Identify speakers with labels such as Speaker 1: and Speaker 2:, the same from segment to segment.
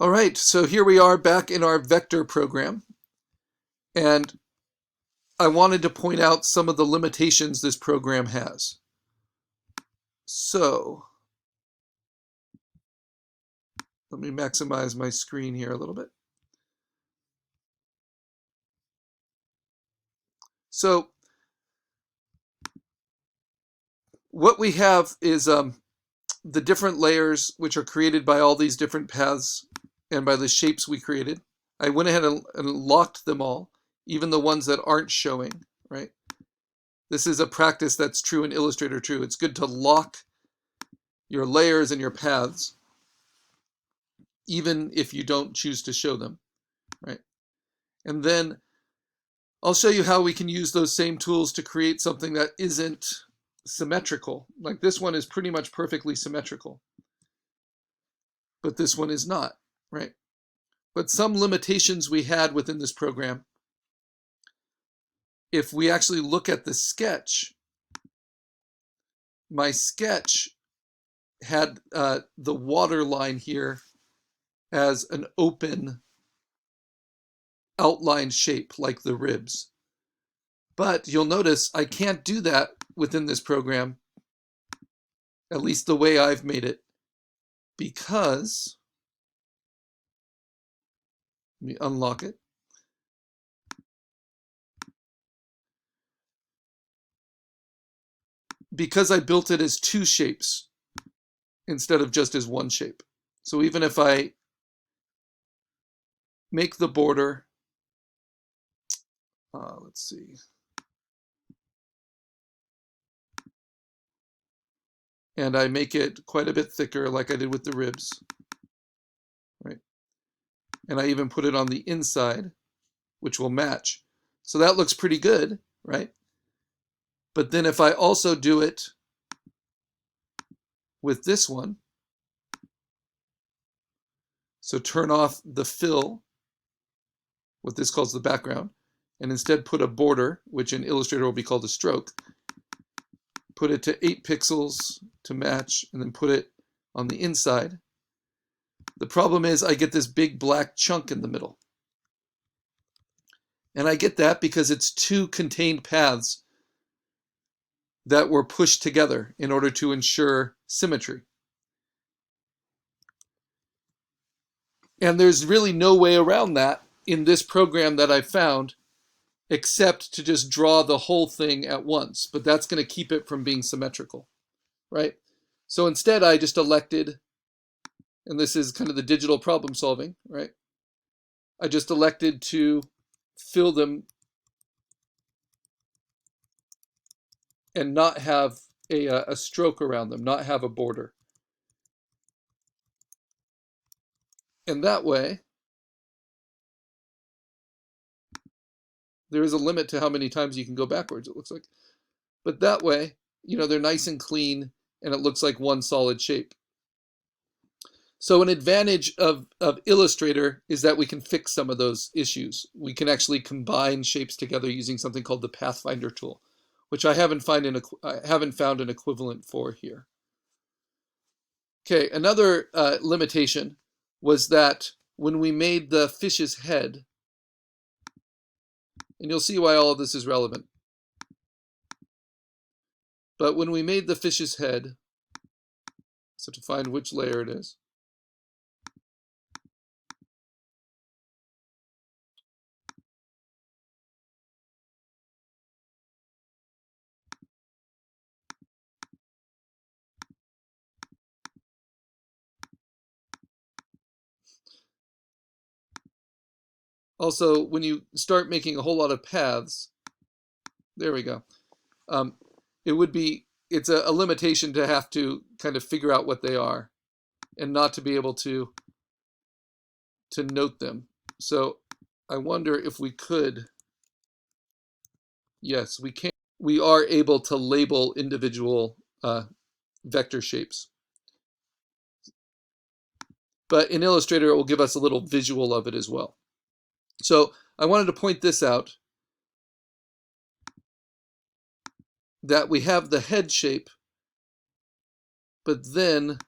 Speaker 1: All right, so here we are back in our vector program, and I wanted to point out some of the limitations this program has. So let me maximize my screen here a little bit. So what we have is the different layers which are created by all these different paths and by the shapes we created. I went ahead and locked them all, even the ones that aren't showing, right? This is a practice that's true in Illustrator too. It's good to lock your layers and your paths, even if you don't choose to show them, right? And then I'll show you how we can use those same tools to create something that isn't symmetrical. Like this one is pretty much perfectly symmetrical, but this one is not, right? But some limitations we had within this program, if we actually look at the sketch, my sketch had the water line here as an open outline shape like the ribs. But you'll notice I can't do that within this program, at least the way I've made it, because, let me unlock it. Because I built it as two shapes instead of just as one shape. So even if I make the border, let's see. And I make it quite a bit thicker like I did with the ribs, right? And I even put it on the inside, which will match. So that looks pretty good, right? But then if I also do it with this one, so turn off the fill, what this calls the background, and instead put a border, which in Illustrator will be called a stroke, put it to 8 pixels to match, and then put it on the inside. The problem is I get this big black chunk in the middle. And I get that because it's two contained paths that were pushed together in order to ensure symmetry. And there's really no way around that in this program that I found, except to just draw the whole thing at once. But that's going to keep it from being symmetrical, right? So instead, I just elected, and this is kind of the digital problem solving, right? I just elected to fill them and not have a stroke around them, not have a border. And that way, there is a limit to how many times you can go backwards, it looks like. But that way, they're nice and clean, and it looks like one solid shape. So an advantage of Illustrator is that we can fix some of those issues. We can actually combine shapes together using something called the Pathfinder Tool, which I haven't found an equivalent for here. Okay, another limitation was that when we made the fish's head, and you'll see why all of this is relevant, but when we made the fish's head, so to find which layer it is, also, when you start making a whole lot of paths, there we go. It's a limitation to have to kind of figure out what they are and not to be able to note them. So I wonder if we could, yes, we can. We are able to label individual vector shapes. But in Illustrator, it will give us a little visual of it as well. So I wanted to point this out, that we have the head shape, but then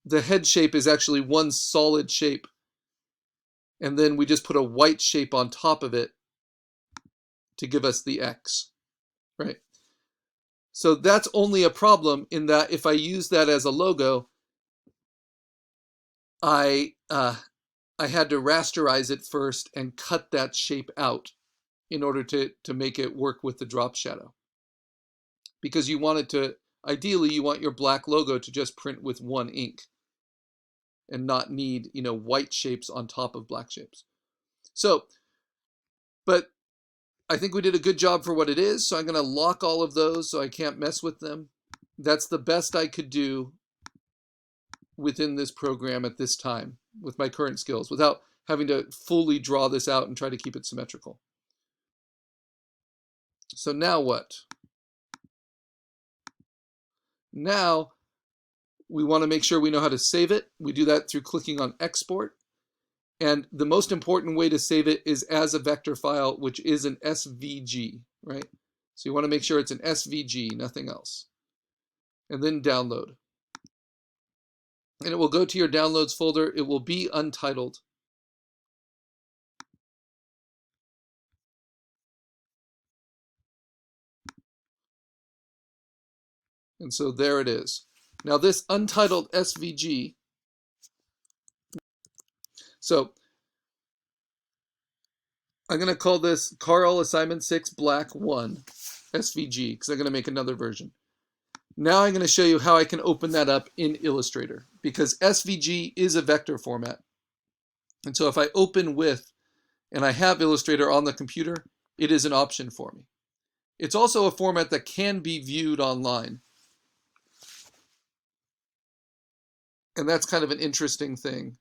Speaker 1: the head shape is actually one solid shape. And then we just put a white shape on top of it to give us the X, right? So that's only a problem in that if I use that as a logo, I had to rasterize it first and cut that shape out in order to make it work with the drop shadow. Because you want it to, ideally, you want your black logo to just print with one ink and not need, white shapes on top of black shapes. So, but I think we did a good job for what it is. So I'm going to lock all of those so I can't mess with them. That's the best I could do within this program at this time with my current skills without having to fully draw this out and try to keep it symmetrical. So now what? Now we want to make sure we know how to save it. We do that through clicking on export. And the most important way to save it is as a vector file, which is an SVG, right? So you want to make sure it's an SVG, nothing else. And then download. And it will go to your downloads folder. It will be untitled. And so there it is. Now this untitled SVG, so I'm going to call this Karl Assignment 6 Black 1 SVG because I'm going to make another version. Now I'm going to show you how I can open that up in Illustrator because SVG is a vector format. And so if I open with, and I have Illustrator on the computer, it is an option for me. It's also a format that can be viewed online. And that's kind of an interesting thing.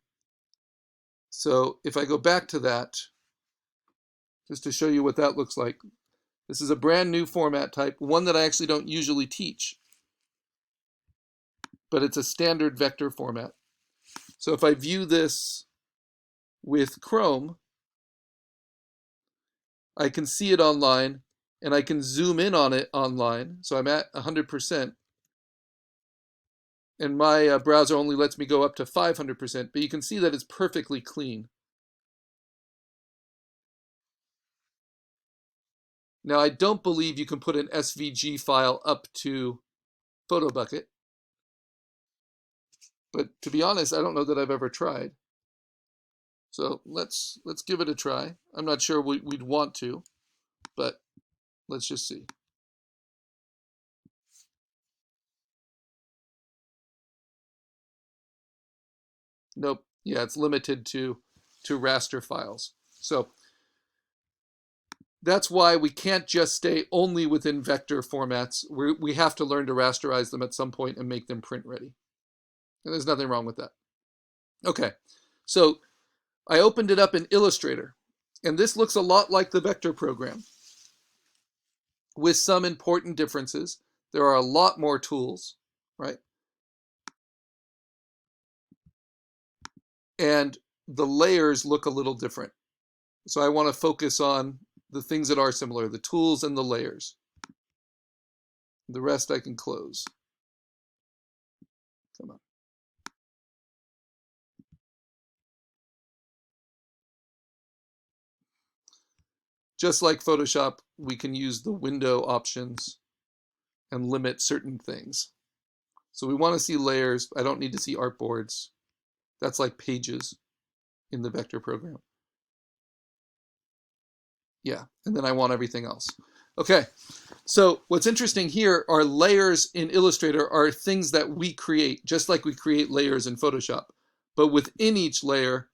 Speaker 1: So if I go back to that, just to show you what that looks like, this is a brand new format type, one that I actually don't usually teach, but it's a standard vector format. So if I view this with Chrome, I can see it online and I can zoom in on it online. So I'm at 100%. And my browser only lets me go up to 500%, but you can see that it's perfectly clean. Now, I don't believe you can put an SVG file up to PhotoBucket, but to be honest, I don't know that I've ever tried. So let's give it a try. I'm not sure we'd want to, but let's just see. Nope. Yeah, it's limited to raster files. So that's why we can't just stay only within vector formats. We have to learn to rasterize them at some point and make them print ready. And there's nothing wrong with that. Okay, so I opened it up in Illustrator, and this looks a lot like the vector program with some important differences. There are a lot more tools, right? And the layers look a little different. So I want to focus on the things that are similar, the tools and the layers. The rest I can close. Come on. Just like Photoshop, we can use the window options and limit certain things. So we want to see layers. I don't need to see artboards. That's like pages in the vector program. Yeah, and then I want everything else. Okay, so what's interesting here are layers in Illustrator are things that we create, just like we create layers in Photoshop. But within each layer,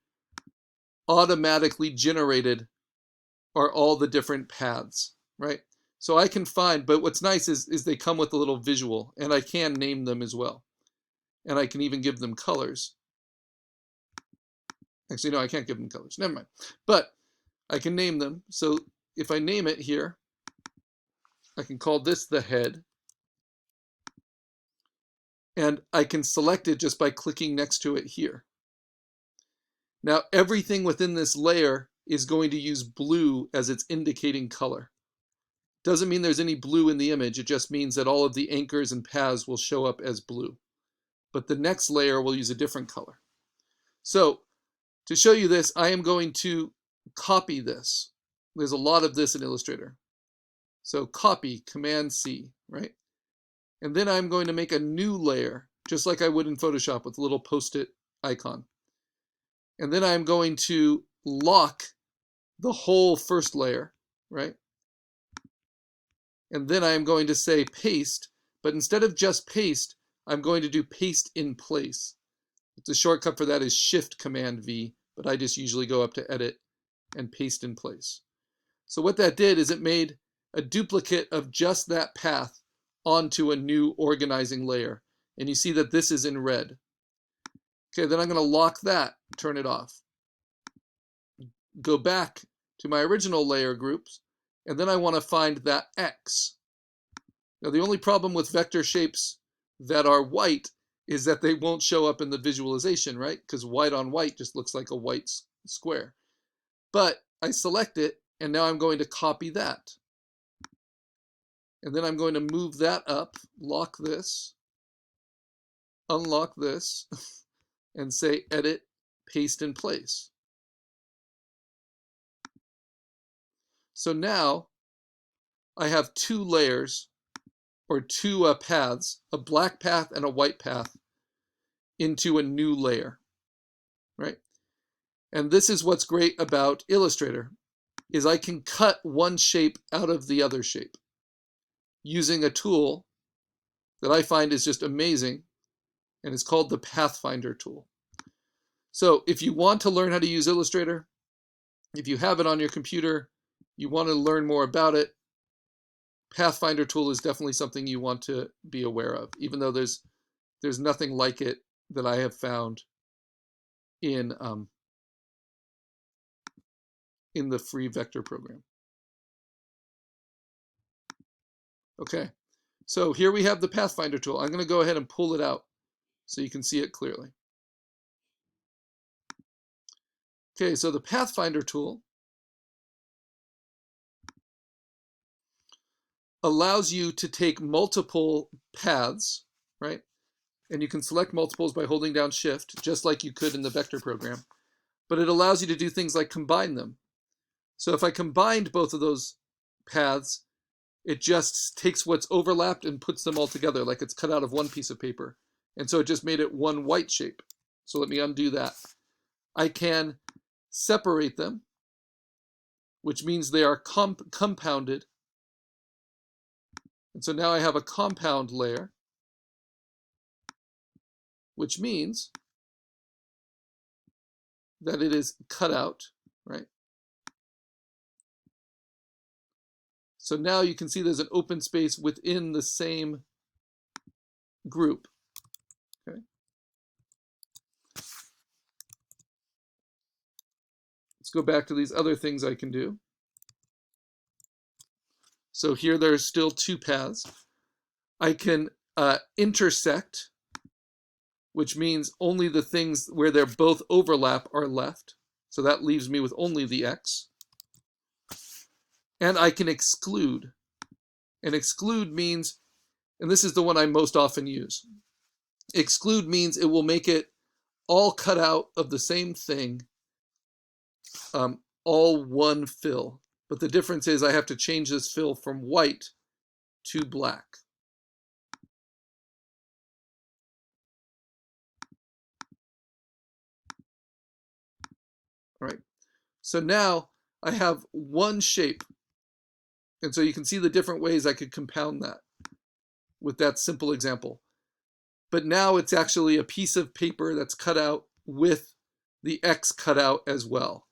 Speaker 1: automatically generated are all the different paths, right? So I can find, but what's nice is they come with a little visual, and I can name them as well. And I can even give them colors. Actually, no, I can't give them colors. Never mind. But I can name them. So if I name it here, I can call this the head. And I can select it just by clicking next to it here. Now, everything within this layer is going to use blue as its indicating color. Doesn't mean there's any blue in the image. It just means that all of the anchors and paths will show up as blue. but the next layer will use a different color. So to show you this, I am going to copy this. There's a lot of this in Illustrator. So copy, Command C, right? And then I'm going to make a new layer, just like I would in Photoshop with a little post-it icon. And then I'm going to lock the whole first layer, right? And then I'm going to say paste, but instead of just paste, I'm going to do paste in place. The shortcut for that is Shift Command V, but I just usually go up to Edit and paste in place. So what that did is it made a duplicate of just that path onto a new organizing layer. And you see that this is in red. Okay, then I'm going to lock that, turn it off. Go back to my original layer groups, and then I want to find that X. Now the only problem with vector shapes that are white is that they won't show up in the visualization, right? Because white on white just looks like a white square. But I select it, and now I'm going to copy that. And then I'm going to move that up, lock this, unlock this, and say Edit, Paste in Place. So now I have two layers, or two paths, a black path and a white path, into a new layer, right? And this is what's great about Illustrator, is I can cut one shape out of the other shape using a tool that I find is just amazing, and it's called the Pathfinder Tool. So if you want to learn how to use Illustrator, if you have it on your computer, you want to learn more about it, Pathfinder Tool is definitely something you want to be aware of, even though there's nothing like it that I have found in the free vector program. Okay, so here we have the Pathfinder tool. I'm going to go ahead and pull it out so you can see it clearly. Okay, so the Pathfinder tool allows you to take multiple paths, right? And you can select multiples by holding down Shift, just like you could in the vector program. But it allows you to do things like combine them. So if I combined both of those paths, it just takes what's overlapped and puts them all together like it's cut out of one piece of paper. And so it just made it one white shape. So let me undo that. I can separate them, which means they are compounded. And so now I have a compound layer, which means that it is cut out, right? So now you can see there's an open space within the same group. Okay. Let's go back to these other things I can do. So here there's still two paths. I can intersect, which means only the things where they're both overlap are left. So that leaves me with only the X. And I can exclude. And exclude means, and this is the one I most often use, exclude means it will make it all cut out of the same thing, all one fill. But the difference is I have to change this fill from white to black. All right, so now I have one shape. And so you can see the different ways I could compound that with that simple example. But now it's actually a piece of paper that's cut out with the X cut out as well.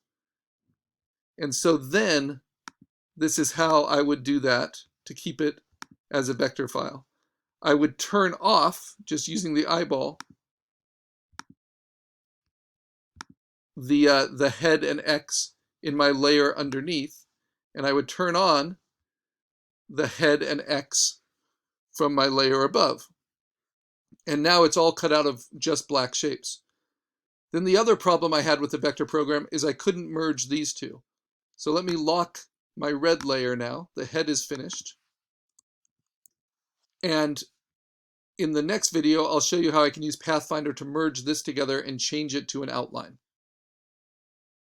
Speaker 1: And so then this is how I would do that to keep it as a vector file. I would turn off, just using the eyeball, the head and X in my layer underneath, and I would turn on the head and X from my layer above. And now it's all cut out of just black shapes. Then the other problem I had with the vector program is I couldn't merge these two. So let me lock my red layer now. The head is finished. And in the next video, I'll show you how I can use Pathfinder to merge this together and change it to an outline.